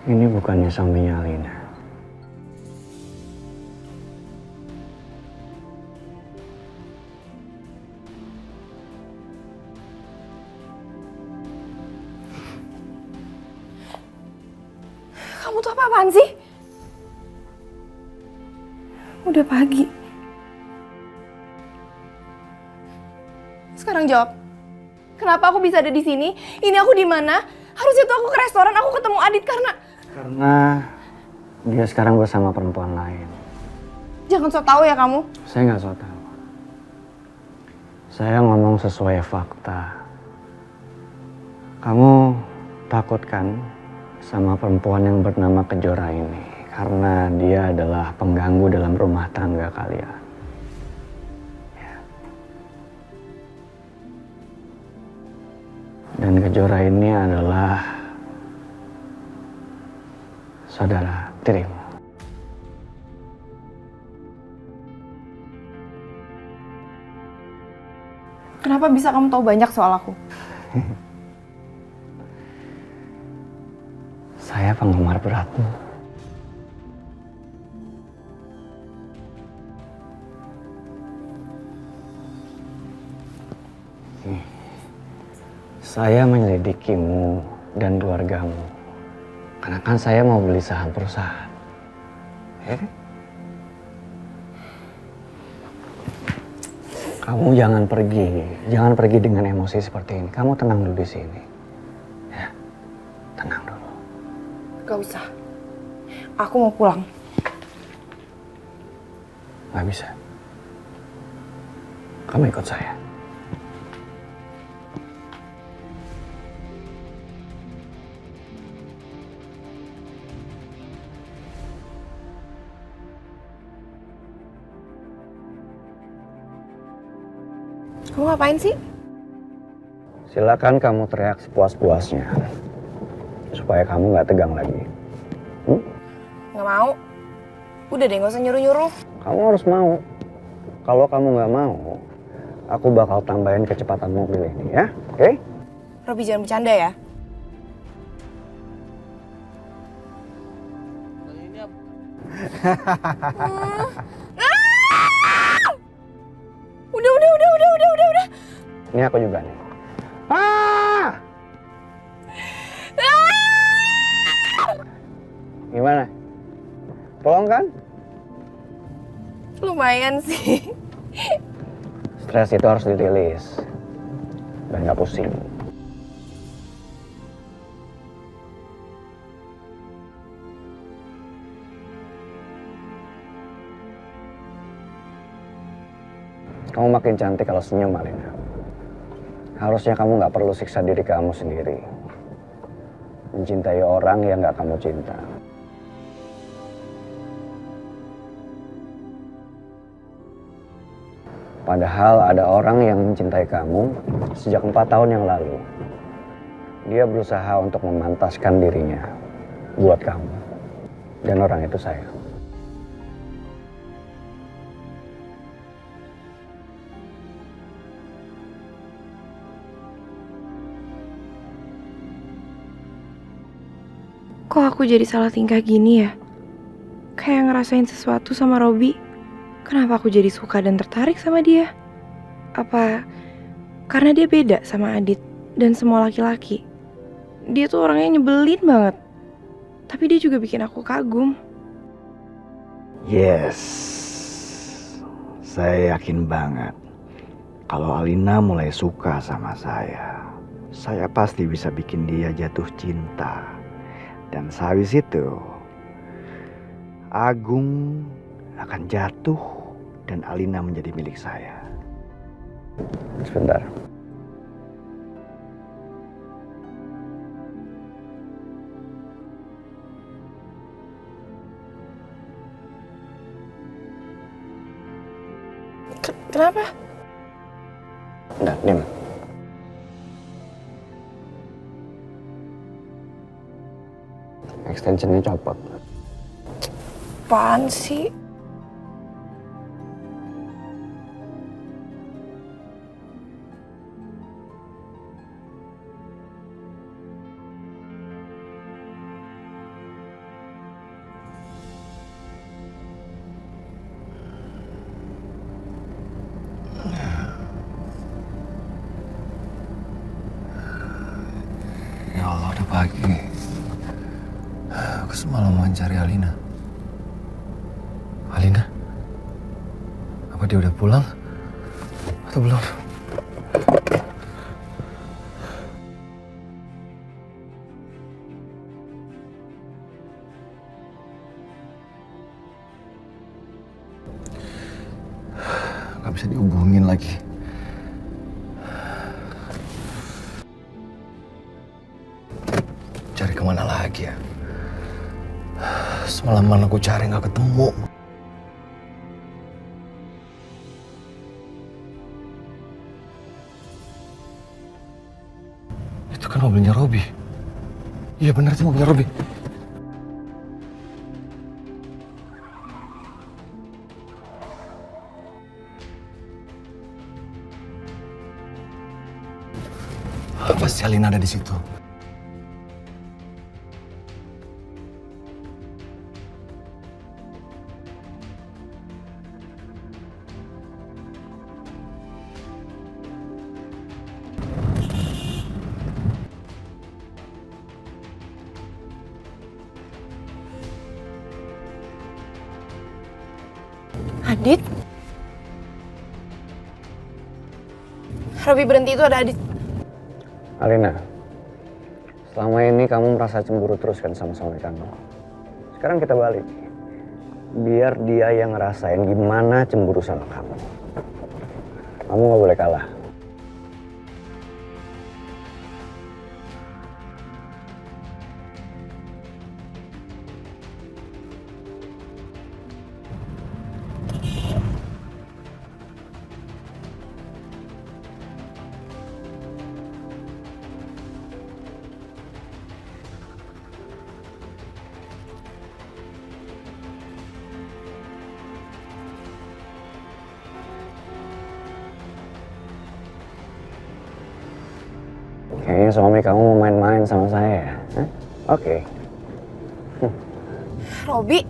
Ini bukannya suaminya Alina. Kamu tuh apa-apaan sih? Udah pagi. Sekarang jawab. Kenapa aku bisa ada di sini? Ini aku di mana? Harusnya tuh aku ke restoran, aku ketemu Adit karena dia sekarang bersama perempuan lain. jangan sok tahu ya kamu. Saya nggak so tahu. Saya ngomong sesuai fakta. Kamu takut kan sama perempuan yang bernama Kejora ini? Karena dia adalah pengganggu dalam rumah tangga kalian. Ya. Dan Kejora ini adalah saudara tirimu. Kenapa bisa kamu tahu banyak soal aku? Saya penggemar beratmu. Saya menyelidikimu dan keluargamu. Karena kan saya mau beli saham perusahaan. Ya kan? Kamu jangan pergi dengan emosi seperti ini. Kamu tenang dulu di sini. Ya, tenang dulu. Gak usah. Aku mau pulang. Gak bisa. Kamu ikut saya. Kamu ngapain sih? Silakan kamu teriak sepuas-puasnya. Supaya kamu gak tegang lagi. Gak mau. Udah deh, gak usah nyuruh-nyuruh. Kamu harus mau. Kalau kamu gak mau, aku bakal tambahin kecepatan mobil ini ya. Oke? Robi jangan bercanda ya. Udah. Ini aku juga nih. Ah! Gimana? Pelong kan? Lumayan sih. Stres itu harus dirilis. Dan gak pusing. Kamu makin cantik kalau senyum, Alina. Harusnya kamu gak perlu siksa diri kamu sendiri. Mencintai orang yang gak kamu cinta. Padahal ada orang yang mencintai kamu sejak 4 tahun yang lalu. Dia berusaha untuk memantaskan dirinya buat kamu. Dan orang itu saya. Kok aku jadi salah tingkah gini ya? Kayak ngerasain sesuatu sama Robi. Kenapa aku jadi suka dan tertarik sama dia? Apa karena dia beda sama Adit dan semua laki-laki? Dia tuh orangnya nyebelin banget. Tapi dia juga bikin aku kagum. Yes, saya yakin banget kalau Alina mulai suka sama saya pasti bisa bikin dia jatuh cinta. Dan sehabis itu, Agung akan jatuh dan Alina menjadi milik saya. Sebentar. Kenapa? Udah, diam. Extensionnya copot. Apaan sih? Ya Allah, udah pagi. Aku semalaman cari Alina. Alina? Apa dia udah pulang? Atau belum? Gak bisa dihubungin lagi. Cari kemana lagi ya? Semalaman aku cari gak ketemu. Itu kan mobilnya Robi. Iya benar, itu mobilnya Robi. Pasti Alina ada di situ. Adit? Robi berhenti itu ada Adit. Alina, selama ini kamu merasa cemburu terus kan sama suami kamu. Sekarang kita balik. Biar dia yang ngerasain gimana cemburu sama kamu. Kamu gak boleh kalah. Kayaknya suami kamu mau main-main sama saya ya? Hah? Oke. Robi?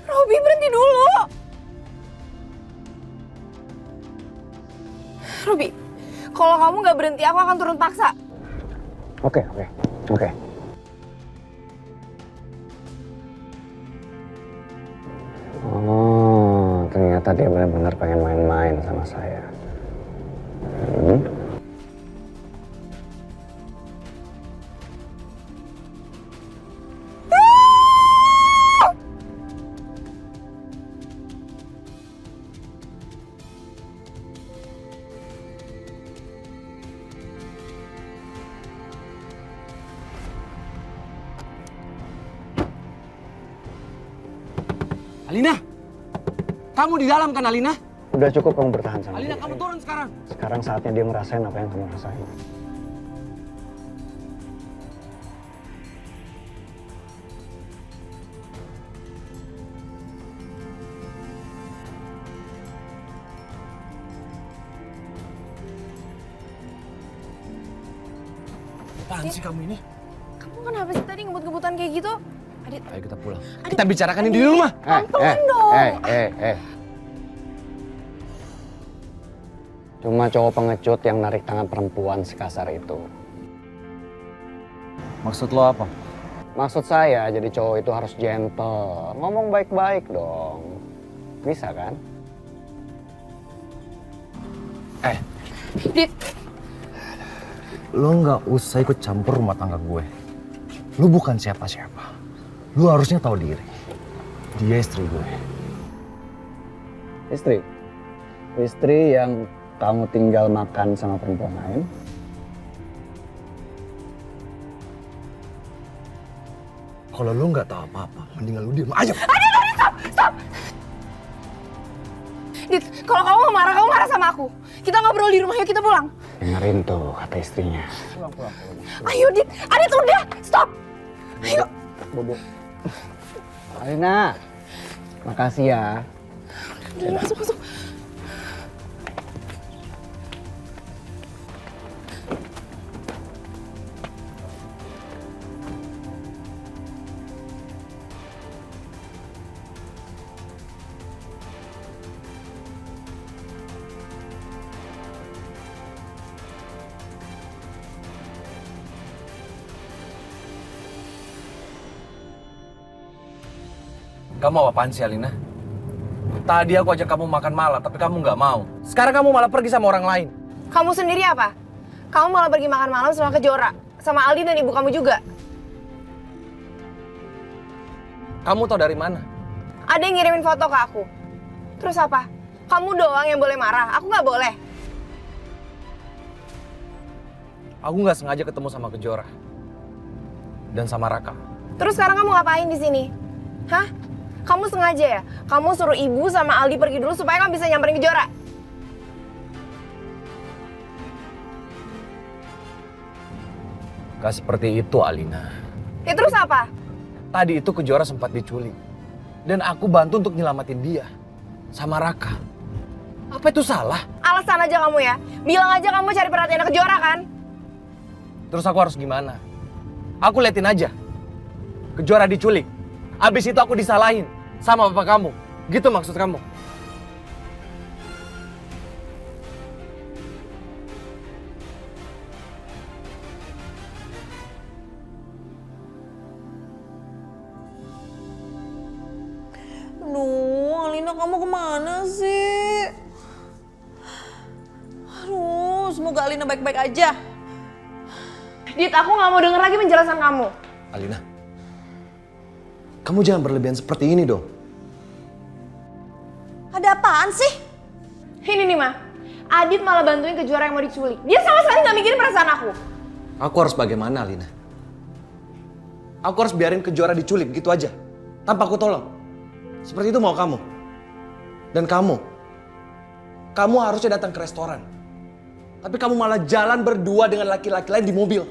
Robi berhenti dulu. Robi, kalau kamu nggak berhenti aku akan turun paksa. Oke. Oh, ternyata dia benar-benar pengen main-main sama saya. Alina! Kamu di dalam kan, Alina? Udah cukup kamu bertahan sama Alina, dia. kamu turun sekarang. Sekarang saatnya dia ngerasain apa yang kamu rasain. Apaan sih kamu ini? Kamu kenapa sih tadi ngebut-ngebutan kayak gitu? Adit, Ayo kita pulang. Adit. Kita bicarakan ini di rumah. pelan-pelan dong. Cuma cowok pengecut yang narik tangan perempuan sekasar itu. Maksud lo apa? Maksud saya jadi cowok itu harus gentle. Ngomong baik-baik dong. Bisa kan? Adit, Lo nggak usah ikut campur rumah tangga gue. Lo bukan siapa-siapa. Lo harusnya tahu diri. Dia istri gue. Istri? Istri yang kamu tinggal makan sama perempuan lain? Kalau lu nggak tahu apa-apa, mendingan lu diam aja. Adit, stop! Dit, kalau kamu kamu marah sama aku. Kita ngobrol di rumah, yuk kita pulang. Dengerin tuh kata istrinya. Pulang. Ayo Dit, Adit udah, stop. Ayo. Bobo. Alina, makasih ya. Masuk. Kamu mau apaan sih, Alina? Tadi aku ajak kamu makan malam, tapi kamu nggak mau. Sekarang kamu malah pergi sama orang lain. Kamu sendiri apa? Kamu malah pergi makan malam sama Kejora, sama Aldi dan ibu kamu juga. Kamu tahu dari mana? Ada yang ngirimin foto ke aku. Terus apa? Kamu doang yang boleh marah, aku nggak boleh. Aku nggak sengaja ketemu sama Kejora. Dan sama Raka. Terus sekarang kamu ngapain di sini? Hah? Kamu sengaja ya? Kamu suruh ibu sama Aldi pergi dulu supaya kamu bisa nyamperin Kejora? Gak seperti itu, Alina. Ya terus apa? Tadi itu Kejora sempat diculik. Dan aku bantu untuk nyelamatin dia. Sama Raka. Apa itu salah? Alasan aja kamu ya. Bilang aja kamu cari perhatian Kejora kan? Terus aku harus gimana? Aku liatin aja. Kejora diculik. Abis itu aku disalahin sama bapak kamu. Gitu maksud kamu? Aduh, Alina kamu kemana sih? Aduh, semoga Alina baik-baik aja. Dit, aku nggak mau denger lagi penjelasan kamu. Alina, kamu jangan berlebihan seperti ini dong. Ada apaan sih? Ini nih, Ma. Adit malah bantuin Kejora yang mau diculik. Dia sama sekali nggak mikirin perasaan aku. Aku harus bagaimana, Alina? Aku harus biarin Kejora diculik gitu aja, tanpa aku tolong. Seperti itu mau kamu. Dan kamu harusnya datang ke restoran. Tapi kamu malah jalan berdua dengan laki-laki lain di mobil.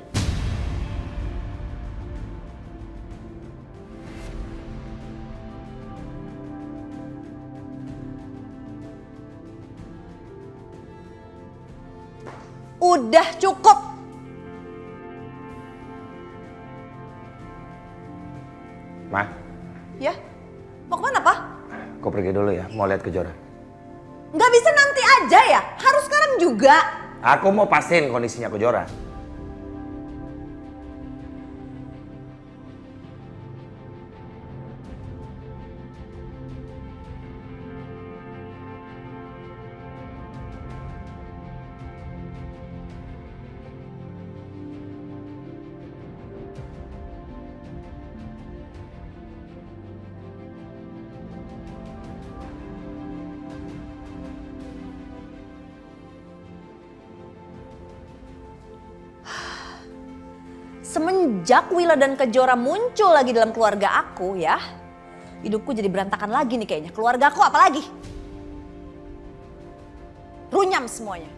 Udah cukup. Ma, Ya? Mau kemana, Pak? kau pergi dulu ya, mau lihat Kejora. Nggak bisa nanti aja ya? Harus sekarang juga. Aku mau pastiin kondisinya Kejora. Semenjak Wila dan Kejora muncul lagi dalam keluarga aku ya, hidupku jadi berantakan lagi nih kayaknya. Keluarga aku apalagi? Runyam semuanya.